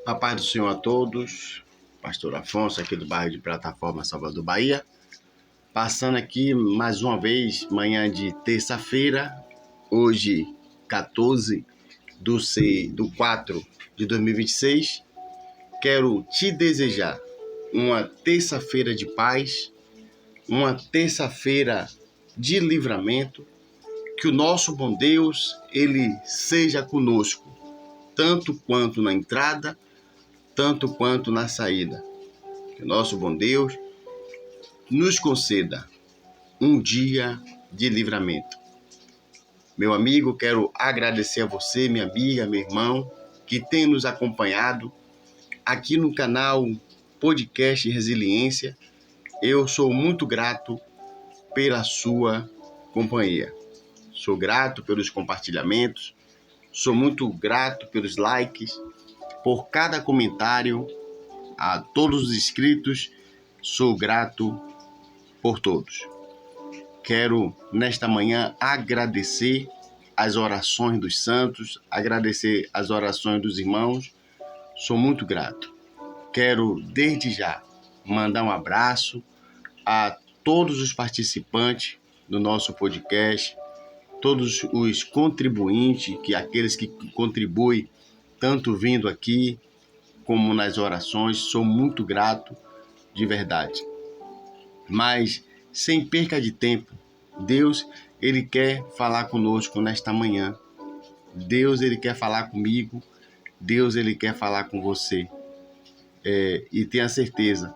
A paz do Senhor a todos, Pastor Afonso aqui do bairro de Plataforma, Salvador, Bahia, passando aqui mais uma vez, manhã de terça-feira, hoje 14/4/2026, quero te desejar uma terça-feira de paz, uma terça-feira de livramento, que o nosso bom Deus, Ele seja conosco, tanto quanto na entrada, tanto quanto na saída. Que o nosso bom Deus nos conceda um dia de livramento. Meu amigo, quero agradecer a você, minha amiga, meu irmão, que tem nos acompanhado aqui no canal Podcast Resiliência. Eu sou muito grato pela sua companhia. Sou grato pelos compartilhamentos, sou muito grato pelos likes, por cada comentário, a todos os inscritos, sou grato por todos. Quero, nesta manhã, agradecer as orações dos santos, agradecer as orações dos irmãos, sou muito grato. Quero, desde já, mandar um abraço a todos os participantes do nosso podcast, todos os contribuintes, aqueles que contribuem, tanto vindo aqui como nas orações, sou muito grato, de verdade. Mas, sem perca de tempo, Deus, Ele quer falar conosco nesta manhã. Deus, Ele quer falar comigo. Deus, Ele quer falar com você. E tenha certeza,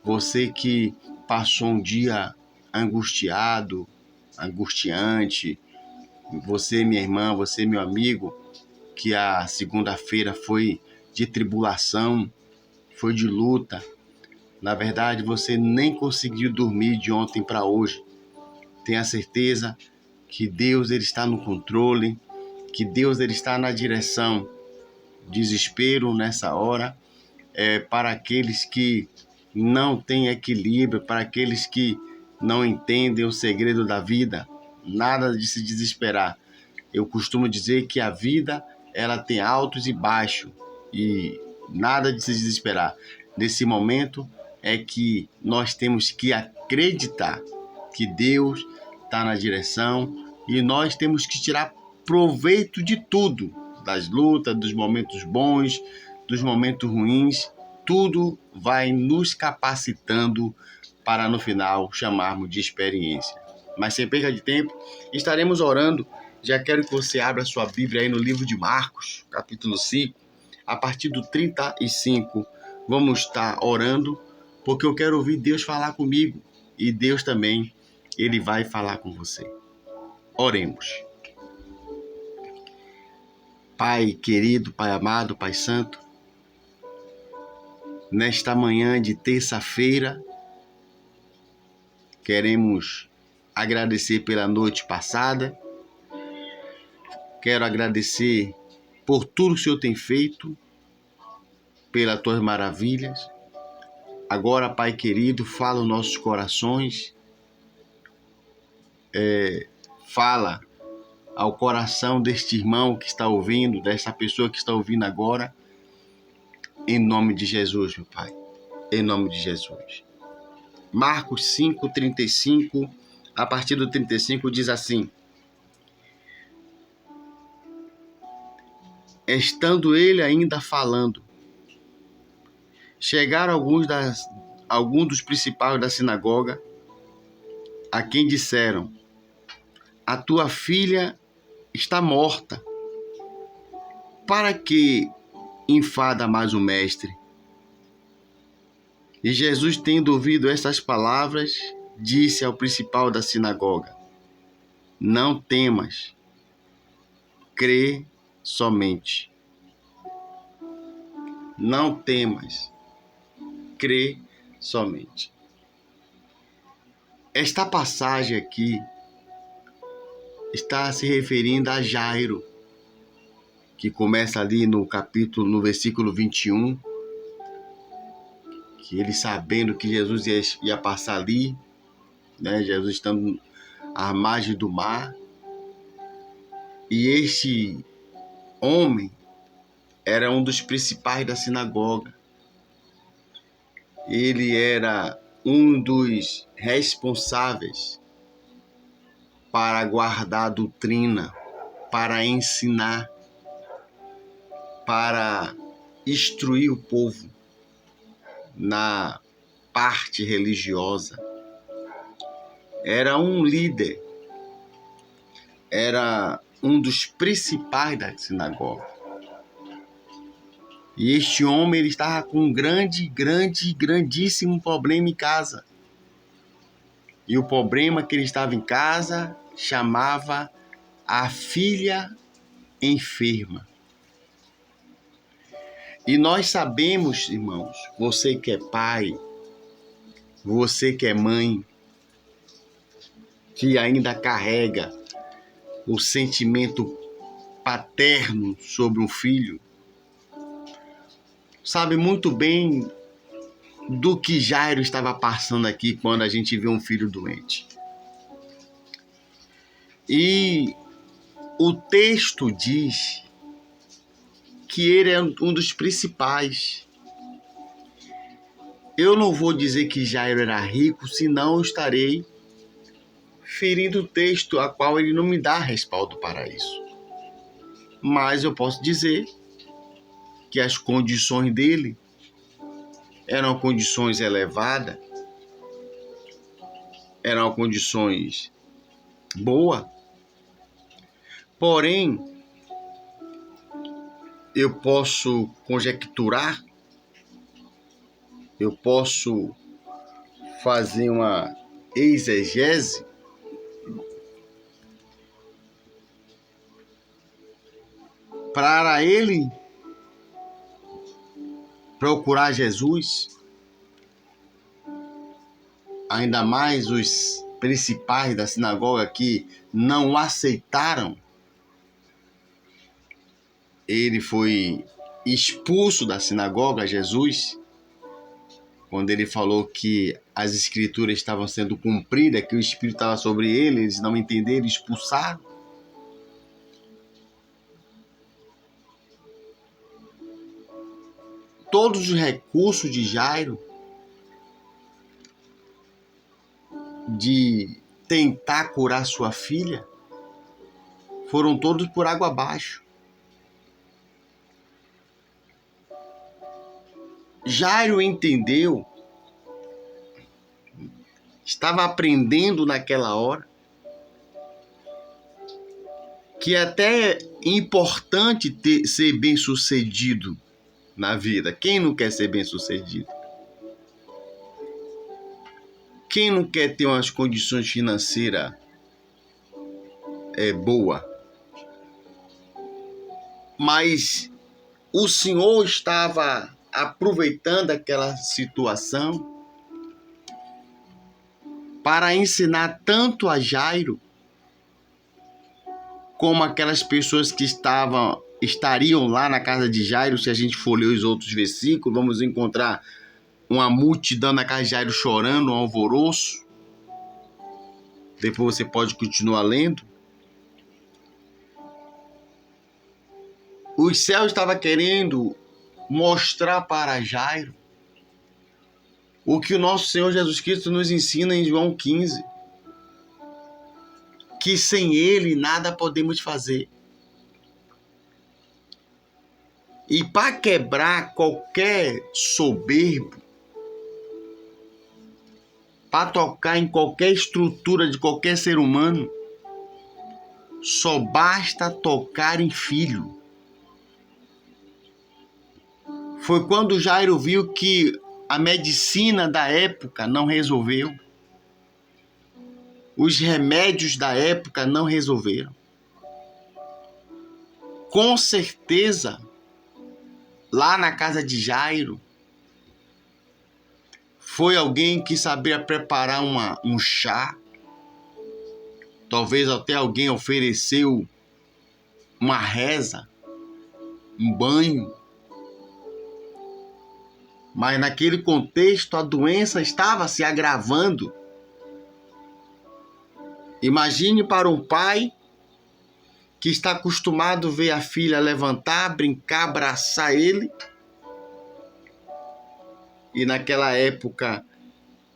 você que passou um dia angustiado, angustiante, você, minha irmã, você, meu amigo, que a segunda-feira foi de tribulação, foi de luta. Na verdade, você nem conseguiu dormir de ontem para hoje. Tenha certeza que Deus, Ele está no controle, que Deus, Ele está na direção. Desespero nessa hora é para aqueles que não têm equilíbrio, para aqueles que não entendem o segredo da vida. Nada de se desesperar. Eu costumo dizer que a vida, ela tem altos e baixos, e nada de se desesperar. Nesse momento é que nós temos que acreditar que Deus está na direção, e nós temos que tirar proveito de tudo, das lutas, dos momentos bons, dos momentos ruins. Tudo vai nos capacitando para no final chamarmos de experiência. Mas sem perda de tempo, estaremos orando. Já quero que você abra sua Bíblia aí no livro de Marcos, capítulo 5, a partir do 35. Vamos estar orando, porque eu quero ouvir Deus falar comigo, e Deus também, Ele vai falar com você. Oremos. Pai querido, Pai amado, Pai santo, nesta manhã de terça-feira, queremos agradecer pela noite passada. Quero agradecer por tudo que o Senhor tem feito, pelas tuas maravilhas. Agora, Pai querido, fala os nossos corações, fala ao coração deste irmão que está ouvindo, dessa pessoa que está ouvindo agora, em nome de Jesus, meu Pai, em nome de Jesus. Marcos 5:35, a partir do 35, diz assim: Estando ele ainda falando, chegaram alguns dos principais da sinagoga, a quem disseram: a tua filha está morta. Para que enfada mais o mestre? E Jesus, tendo ouvido estas palavras, disse ao principal da sinagoga: não temas, crê somente. Não temas, crê somente. Esta passagem aqui está se referindo a Jairo. que começa ali no versículo 21, que ele sabendo que Jesus ia passar ali, né? Jesus estando à margem do mar, e este homem era um dos principais da sinagoga. Ele era um dos responsáveis para guardar a doutrina, para ensinar, para instruir o povo na parte religiosa. Era um líder, era um dos principais da sinagoga. E este homem ele estava com um grandíssimo problema em casa. E o problema que ele estava em casa chamava a filha enferma. E nós sabemos, irmãos, você que é pai, você que é mãe, que ainda carrega o sentimento paterno sobre um filho, sabe muito bem do que Jairo estava passando aqui quando a gente vê um filho doente. E o texto diz que ele é um dos principais. Eu não vou dizer que Jairo era rico, senão eu estarei ferindo o texto, a qual ele não me dá respaldo para isso. Mas eu posso dizer que as condições dele eram condições elevadas, eram condições boas, porém, eu posso conjecturar, eu posso fazer uma exegese para ele procurar Jesus, ainda mais os principais da sinagoga que não aceitaram. Ele foi expulso da sinagoga, Jesus, quando ele falou que as escrituras estavam sendo cumpridas, que o Espírito estava sobre ele, eles não entenderam, expulsaram. Todos os recursos de Jairo de tentar curar sua filha foram todos por água abaixo. Jairo entendeu, estava aprendendo naquela hora, que até é importante ser bem-sucedido na vida. Quem não quer ser bem-sucedido? Quem não quer ter umas condições financeiras boas? Mas o Senhor estava aproveitando aquela situação para ensinar tanto a Jairo como aquelas pessoas que estariam lá na casa de Jairo. Se a gente for ler os outros versículos, vamos encontrar uma multidão na casa de Jairo chorando, um alvoroço. Depois você pode continuar lendo. Os céus estavam querendo mostrar para Jairo o que o nosso Senhor Jesus Cristo nos ensina em João 15. Que sem Ele nada podemos fazer. E para quebrar qualquer soberbo, para tocar em qualquer estrutura de qualquer ser humano, só basta tocar em filho. Foi quando Jairo viu que a medicina da época não resolveu. Os remédios da época não resolveram. Com certeza, lá na casa de Jairo, foi alguém que sabia preparar um chá. Talvez até alguém ofereceu uma reza um banho. Mas naquele contexto a doença estava se agravando. Imagine para um pai que está acostumado a ver a filha levantar, brincar, abraçar ele. E naquela época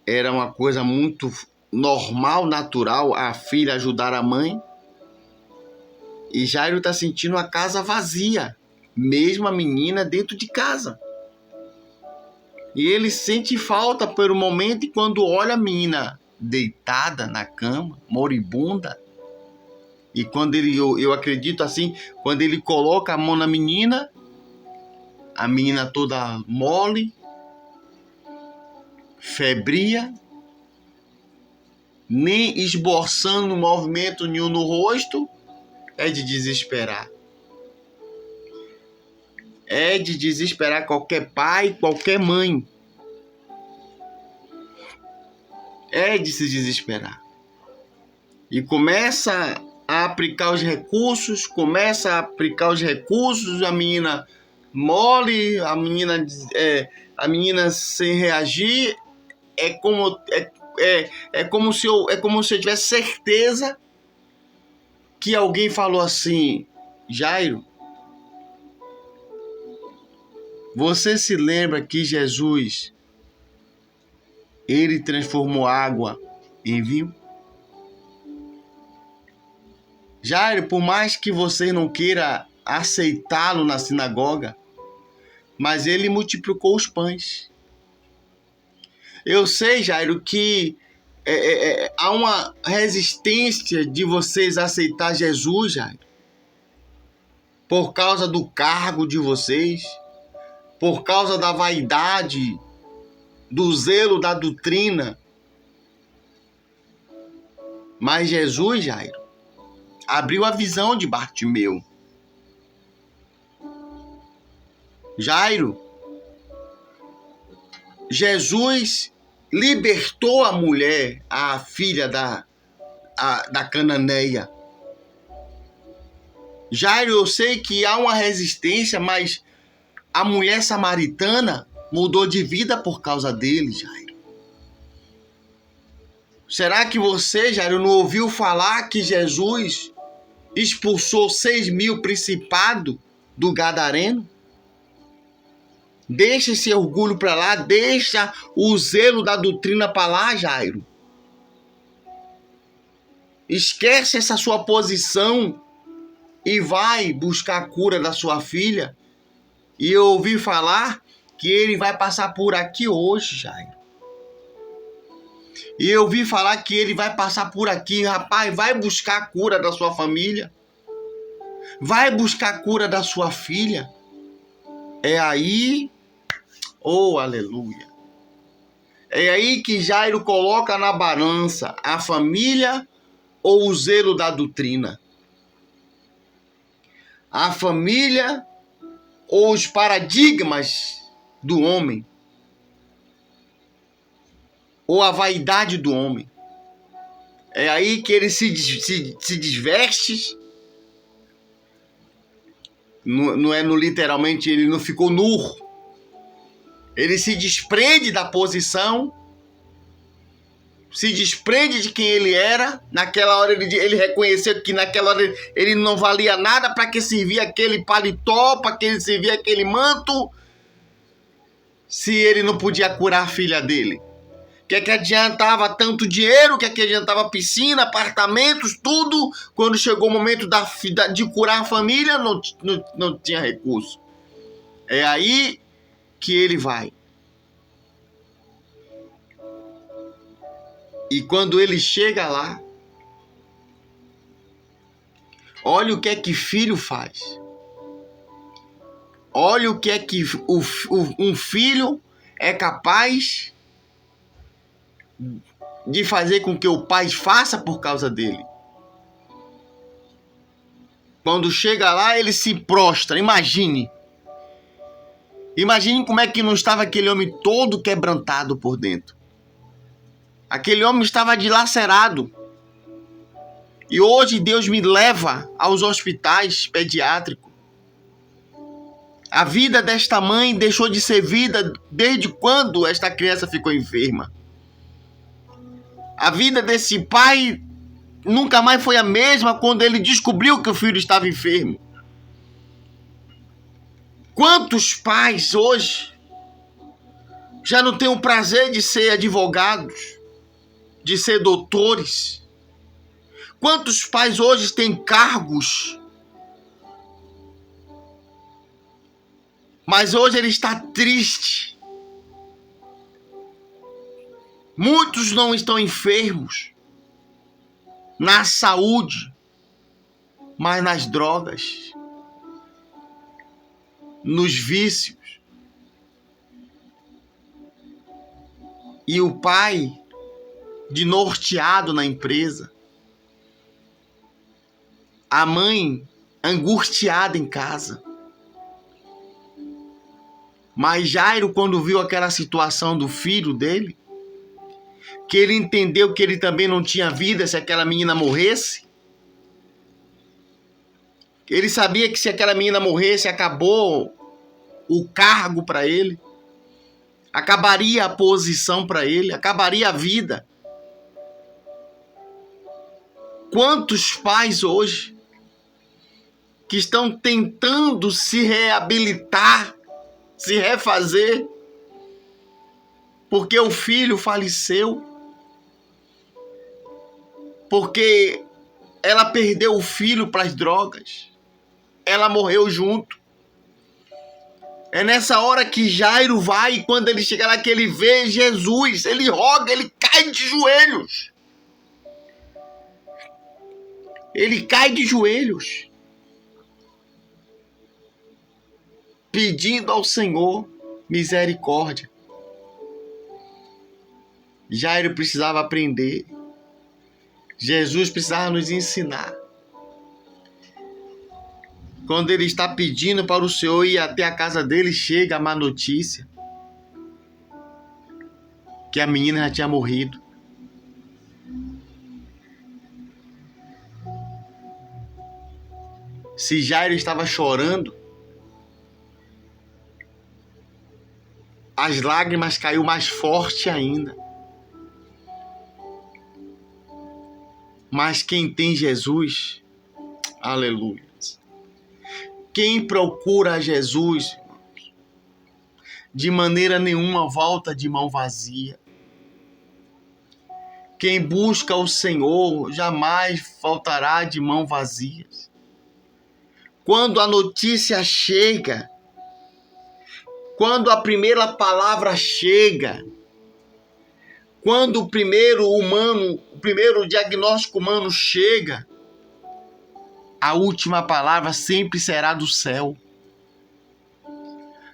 era uma coisa muito normal, natural, a filha ajudar a mãe. E Jairo está sentindo a casa vazia, mesmo a menina dentro de casa. E ele sente falta pelo momento e quando olha a menina deitada na cama, moribunda, e quando eu acredito assim, quando ele coloca a mão na menina, a menina toda mole, febria, nem esboçando movimento nenhum no rosto, é de desesperar. É de desesperar qualquer pai, qualquer mãe. É de se desesperar. E começa a aplicar os recursos, a menina mole, a menina sem reagir. É como se eu tivesse certeza que alguém falou assim: Jairo, você se lembra que Jesus, ele transformou água em vinho? Jairo, por mais que você não queira aceitá-lo na sinagoga, mas ele multiplicou os pães. Eu sei, Jairo, que há uma resistência de vocês aceitar Jesus, Jairo, por causa do cargo de vocês, por causa da vaidade, do zelo da doutrina. Mas Jesus, Jairo, abriu a visão de Bartimeu. Jairo, Jesus libertou a mulher, a filha da cananeia. Jairo, eu sei que há uma resistência, mas a mulher samaritana mudou de vida por causa dele, Jairo. Será que você, Jairo, não ouviu falar que Jesus expulsou 6.000 principados do Gadareno? Deixa esse orgulho para lá, deixa o zelo da doutrina para lá, Jairo. Esquece essa sua posição e vai buscar a cura da sua filha. E eu ouvi falar que ele vai passar por aqui hoje, Jairo. E eu ouvi falar que ele vai passar por aqui, rapaz, vai buscar a cura da sua família. Vai buscar a cura da sua filha. É aí, oh aleluia. É aí que Jairo coloca na balança a família ou o zelo da doutrina. A família ou os paradigmas do homem. Ou a vaidade do homem. É aí que ele se desveste. Não é no literalmente, ele não ficou nu. Ele se desprende da posição. Se desprende de quem ele era. Naquela hora ele reconheceu que naquela hora ele não valia nada. Para que servia aquele paletó, para que servia aquele manto, se ele não podia curar a filha dele. O que adiantava tanto dinheiro? O que adiantava piscina, apartamentos, tudo? Quando chegou o momento de curar a família, não tinha recurso. É aí que ele vai. E quando ele chega lá, olha o que é que filho faz. Olha o que é que um filho é capaz de fazer com que o pai faça por causa dele. Quando chega lá, ele se prostra. Imagine como é que não estava aquele homem todo quebrantado por dentro. Aquele homem estava dilacerado. E hoje Deus me leva aos hospitais pediátricos. A vida desta mãe deixou de ser vida desde quando esta criança ficou enferma. A vida desse pai nunca mais foi a mesma quando ele descobriu que o filho estava enfermo. Quantos pais hoje já não têm o prazer de ser advogados, de ser doutores? Quantos pais hoje têm cargos, mas hoje ele está triste? Muitos não estão enfermos na saúde, mas nas drogas, nos vícios. E o pai, desnorteado na empresa, a mãe angustiada em casa. Mas Jairo, quando viu aquela situação do filho dele, que ele entendeu que ele também não tinha vida se aquela menina morresse, ele sabia que se aquela menina morresse, acabou o cargo para ele, acabaria a posição para ele, acabaria a vida. Quantos pais hoje que estão tentando se reabilitar, se refazer, porque o filho faleceu, porque ela perdeu o filho para as drogas, ela morreu junto. É nessa hora que Jairo vai, e quando ele chega lá que ele vê Jesus, ele roga, ele cai de joelhos. Ele cai de joelhos, pedindo ao Senhor misericórdia. Jairo precisava aprender. Jesus precisava nos ensinar. Quando ele está pedindo para o Senhor ir até a casa dele, chega a má notícia que a menina já tinha morrido. Se Jairo estava chorando, as lágrimas caiu mais forte ainda. Mas quem tem Jesus, aleluia. Quem procura a Jesus, de maneira nenhuma volta de mão vazia. Quem busca o Senhor jamais voltará de mão vazia. Quando a notícia chega, quando a primeira palavra chega, quando o primeiro diagnóstico humano chega, a última palavra sempre será do céu.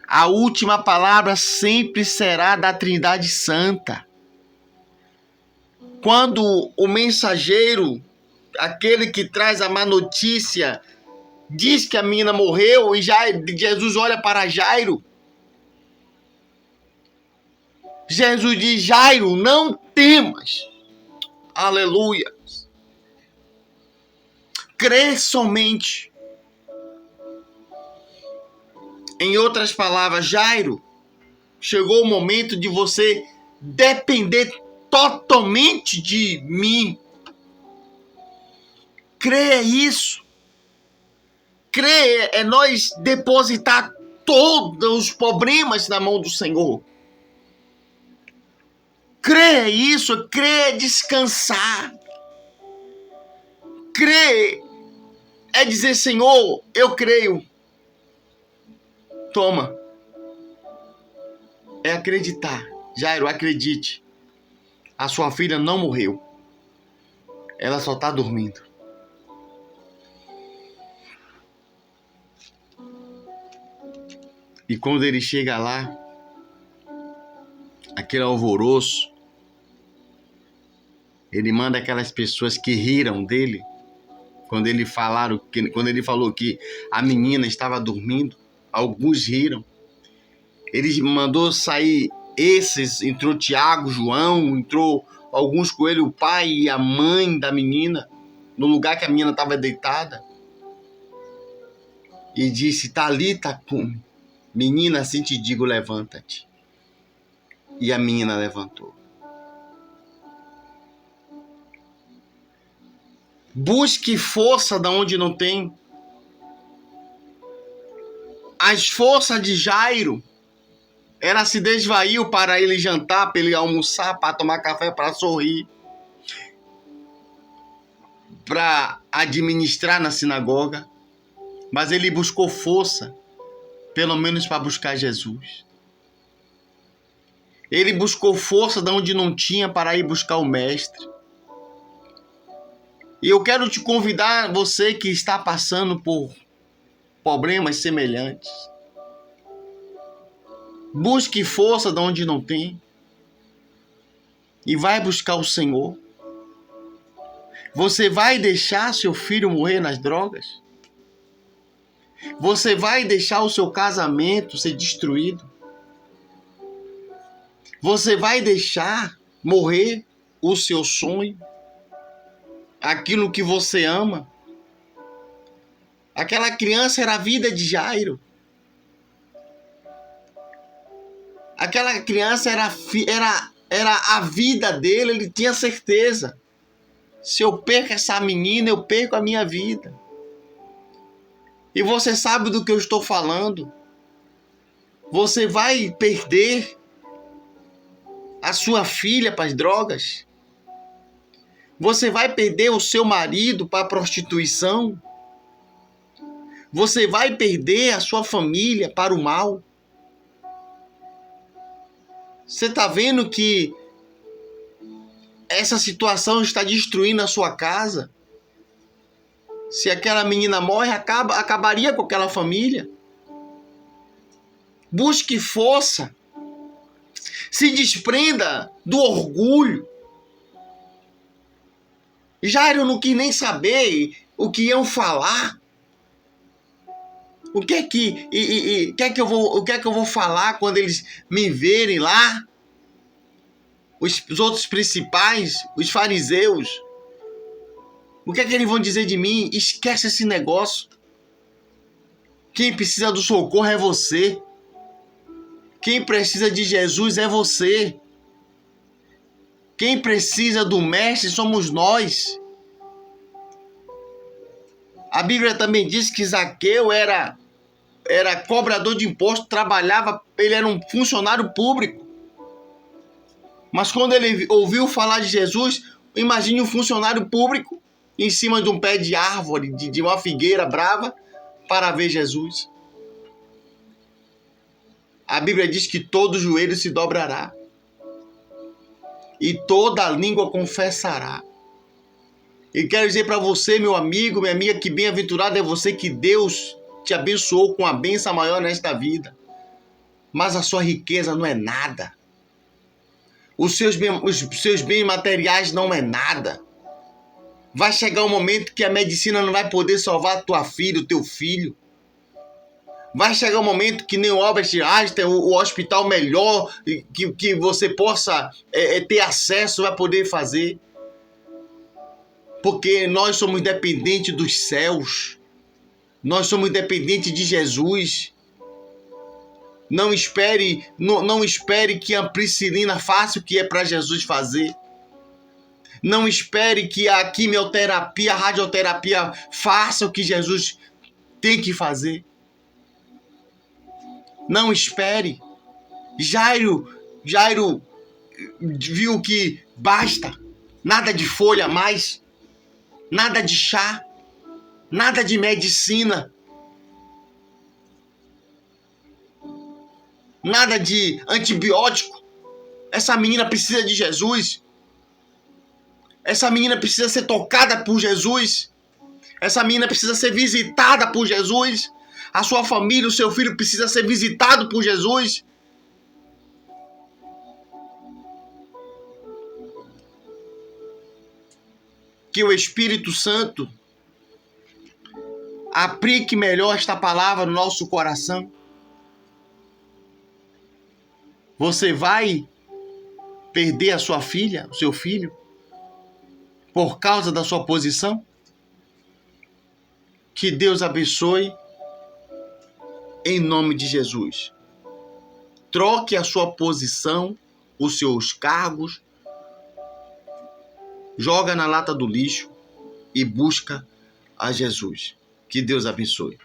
A última palavra sempre será da Trindade Santa. Quando o mensageiro, aquele que traz a má notícia, diz que a menina morreu e Jesus olha para Jairo, Jesus diz: Jairo, não temas. Aleluia. Crê somente. Em outras palavras, Jairo, chegou o momento de você depender totalmente de mim. Crê isso. Crê é nós depositar todos os problemas na mão do Senhor. Crê isso, crê descansar. Crê é dizer: Senhor, eu creio. Toma. É acreditar. Jairo, acredite. A sua filha não morreu. Ela só está dormindo. E quando ele chega lá, aquele alvoroço, ele manda aquelas pessoas que riram dele, quando ele falou que a menina estava dormindo, alguns riram. Ele mandou sair entrou Tiago, João, entrou alguns com ele, o pai e a mãe da menina, no lugar que a menina estava deitada, e disse: Talita cumi. menina, assim te digo, levanta-te. E a menina levantou. Busque força da onde não tem. As forças de Jairo, ela se desvaiu para ele jantar, para ele almoçar, para tomar café, para sorrir, para administrar na sinagoga. Mas ele buscou força, pelo menos para buscar Jesus. Ele buscou força de onde não tinha para ir buscar o Mestre. E eu quero te convidar, você que está passando por problemas semelhantes. Busque força de onde não tem. E vai buscar o Senhor. Você vai deixar seu filho morrer nas drogas? Você vai deixar o seu casamento ser destruído? Você vai deixar morrer o seu sonho? Aquilo que você ama? Aquela criança era a vida de Jairo. Aquela criança era a vida dele, ele tinha certeza. Se eu perco essa menina, eu perco a minha vida. E você sabe do que eu estou falando. Você vai perder a sua filha para as drogas. Você vai perder o seu marido para a prostituição. Você vai perder a sua família para o mal. Você está vendo que essa situação está destruindo a sua casa? Se aquela menina morre, acabaria com aquela família. Busque força. Se desprenda do orgulho. Jairo não quis nem saber o que iam falar. O que é que eu vou falar quando eles me verem lá? Os outros principais, os fariseus. O que é que eles vão dizer de mim? Esquece esse negócio. Quem precisa do socorro é você. Quem precisa de Jesus é você. Quem precisa do Mestre somos nós. A Bíblia também diz que Zaqueu era cobrador de impostos, trabalhava, ele era um funcionário público. Mas quando ele ouviu falar de Jesus, imagine um funcionário público em cima de um pé de árvore, de uma figueira brava, para ver Jesus. A Bíblia diz que todo joelho se dobrará e toda língua confessará. E quero dizer para você, meu amigo, minha amiga, que bem-aventurado é você, que Deus te abençoou com a bênção maior nesta vida. Mas a sua riqueza não é nada. Os seus bens materiais não é nada. Vai chegar um momento que a medicina não vai poder salvar a tua filha, o teu filho. Vai chegar um momento que nem o Albert Einstein, o hospital melhor que você possa ter acesso, vai poder fazer. Porque nós somos dependentes dos céus. Nós somos dependentes de Jesus. Não espere que a ampicilina faça o que é para Jesus fazer. Não espere que a quimioterapia, a radioterapia faça o que Jesus tem que fazer. Não espere. Jairo viu que basta. Nada de folha mais. Nada de chá. Nada de medicina. Nada de antibiótico. Essa menina precisa de Jesus. Essa menina precisa ser tocada por Jesus. Essa menina precisa ser visitada por Jesus. A sua família, o seu filho precisa ser visitado por Jesus. Que o Espírito Santo aplique melhor esta palavra no nosso coração. Você vai perder a sua filha, o seu filho, por causa da sua posição? Que Deus abençoe. em nome de Jesus. Troque a sua posição, os seus cargos, joga na lata do lixo e busca a Jesus. Que Deus abençoe.